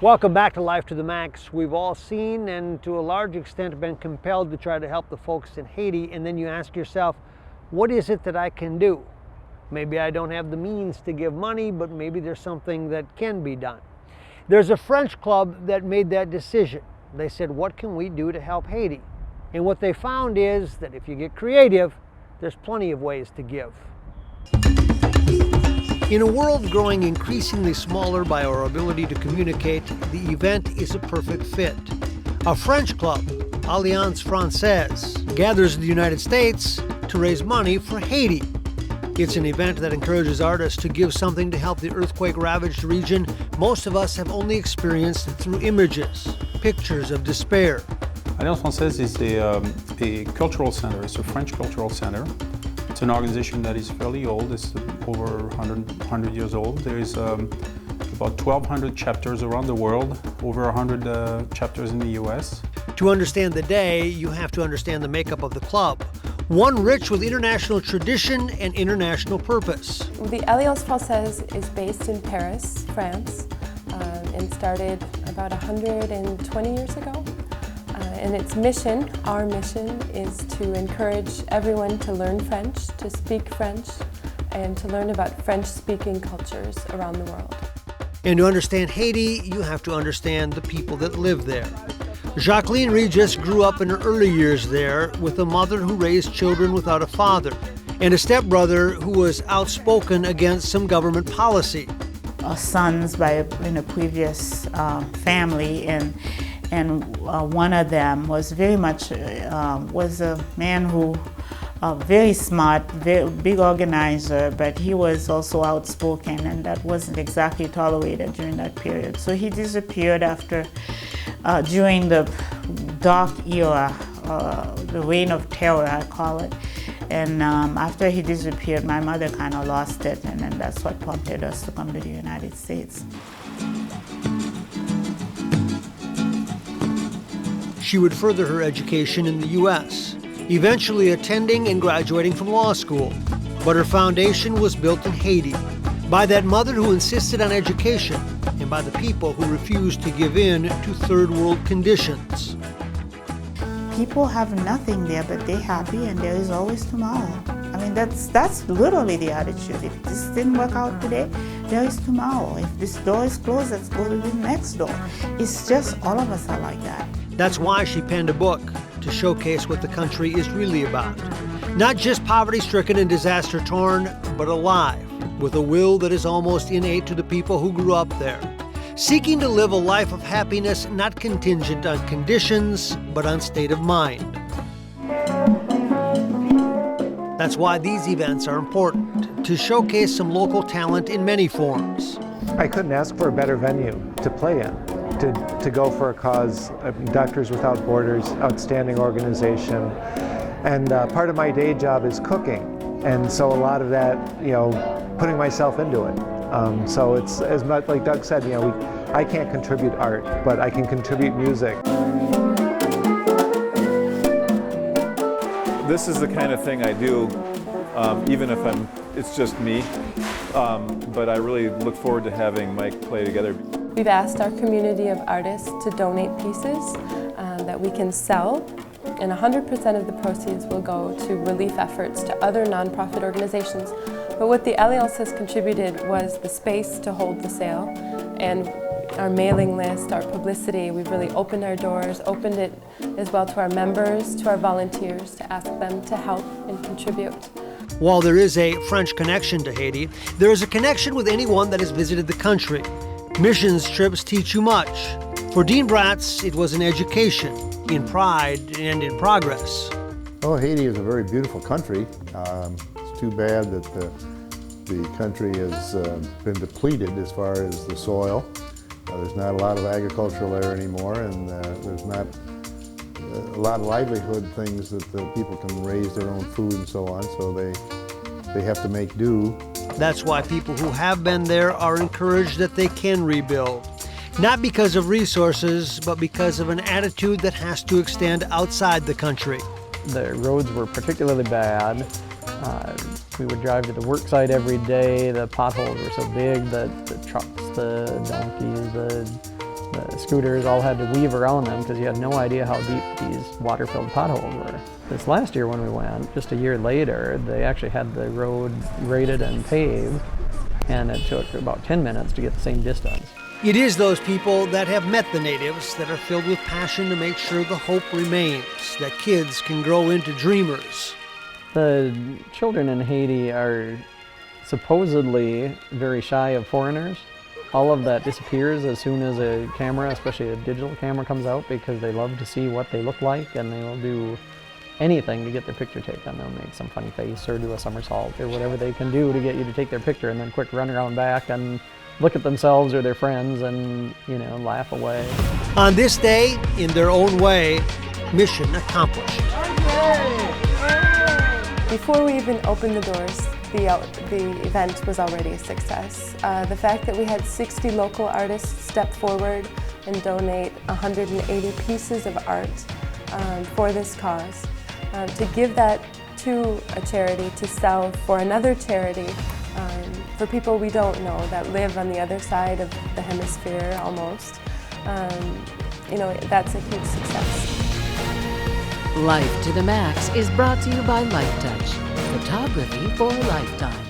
Welcome back to Life to the Max. We've all seen and to a large extent been compelled to try to help the folks in Haiti, and then you ask yourself, what is it that I can do? Maybe I don't have the means to give money, but maybe there's something that can be done. There's a French club that made that decision. They said, what can we do to help Haiti? And what they found is that if you get creative, there's plenty of ways to give. In a world growing increasingly smaller by our ability to communicate, the event is a perfect fit. A French club, Alliance Française, gathers in the United States to raise money for Haiti. It's an event that encourages artists to give something to help the earthquake-ravaged region most of us have only experienced through images, pictures of despair. Alliance Française is a cultural center. It's a French cultural center. It's an organization that is fairly old. It's over 100 years old. There is about 1,200 chapters around the world, over 100 chapters in the US. To understand the day, you have to understand the makeup of the club, one rich with international tradition and international purpose. The Alliance Française is based in Paris, France, and started about 120 years ago. And its mission, our mission, is to encourage everyone to learn French, to speak French, and to learn about French-speaking cultures around the world. And to understand Haiti, you have to understand the people that live there. Jacqueline Regis grew up in her early years there with a mother who raised children without a father, and a stepbrother who was outspoken against some government policy. Sons in a previous family, and one of them was very much was a man who very smart, very big organizer, but he was also outspoken, and that wasn't exactly tolerated during that period. So he disappeared during the dark era, the reign of terror, I call it. And after he disappeared, my mother kind of lost it, and then that's what prompted us to come to the United States. She would further her education in the U.S., eventually attending and graduating from law school. But her foundation was built in Haiti, by that mother who insisted on education, and by the people who refused to give in to third world conditions. People have nothing there, but they're happy, and there is always tomorrow. I mean, that's literally the attitude. If this didn't work out today, there is tomorrow. If this door is closed, let's go to the next door. It's just all of us are like that. That's why she penned a book to showcase what the country is really about. Not just poverty-stricken and disaster-torn, but alive, with a will that is almost innate to the people who grew up there, seeking to live a life of happiness not contingent on conditions, but on state of mind. That's why these events are important, to showcase some local talent in many forms. I couldn't ask for a better venue to play in, to go for a cause. Doctors Without Borders, outstanding organization. And part of my day job is cooking. And so a lot of that, putting myself into it. So it's, as much like Doug said, I can't contribute art, but I can contribute music. This is the kind of thing I do, even if it's just me. But I really look forward to having Mike play together. We've asked our community of artists to donate pieces that we can sell, and 100% of the proceeds will go to relief efforts to other nonprofit organizations. But what the Alliance has contributed was the space to hold the sale, and our mailing list, our publicity. We've really opened our doors, opened it as well to our members, to our volunteers, to ask them to help and contribute. While there is a French connection to Haiti, there is a connection with anyone that has visited the country. Missions trips teach you much. For Dean Bratz, it was an education in pride and in progress. Oh, Haiti is a very beautiful country. It's too bad that the country has been depleted as far as the soil. There's not a lot of agricultural there anymore, and there's not a lot of livelihood things that the people can raise their own food and so on, so they have to make do. That's why people who have been there are encouraged that they can rebuild. Not because of resources, but because of an attitude that has to extend outside the country. The roads were particularly bad. We would drive to the work site every day. The potholes were so big that the trucks, the donkeys, the The scooters all had to weave around them because you had no idea how deep these water-filled potholes were. This last year when we went, just a year later, they actually had the road graded and paved, and it took about 10 minutes to get the same distance. It is those people that have met the natives that are filled with passion to make sure the hope remains, that kids can grow into dreamers. The children in Haiti are supposedly very shy of foreigners. All of that disappears as soon as a camera, especially a digital camera, comes out, because they love to see what they look like, and they will do anything to get their picture taken. They'll make some funny face or do a somersault or whatever they can do to get you to take their picture, and then quick run around back and look at themselves or their friends and, you know, laugh away. On this day, in their own way, mission accomplished. Before we even opened the doors, the event was already a success. The fact that we had 60 local artists step forward and donate 180 pieces of art for this cause, to give that to a charity, to sell for another charity, for people we don't know that live on the other side of the hemisphere almost, you know, that's a huge success. Life to the Max is brought to you by Life Touch, photography for a lifetime.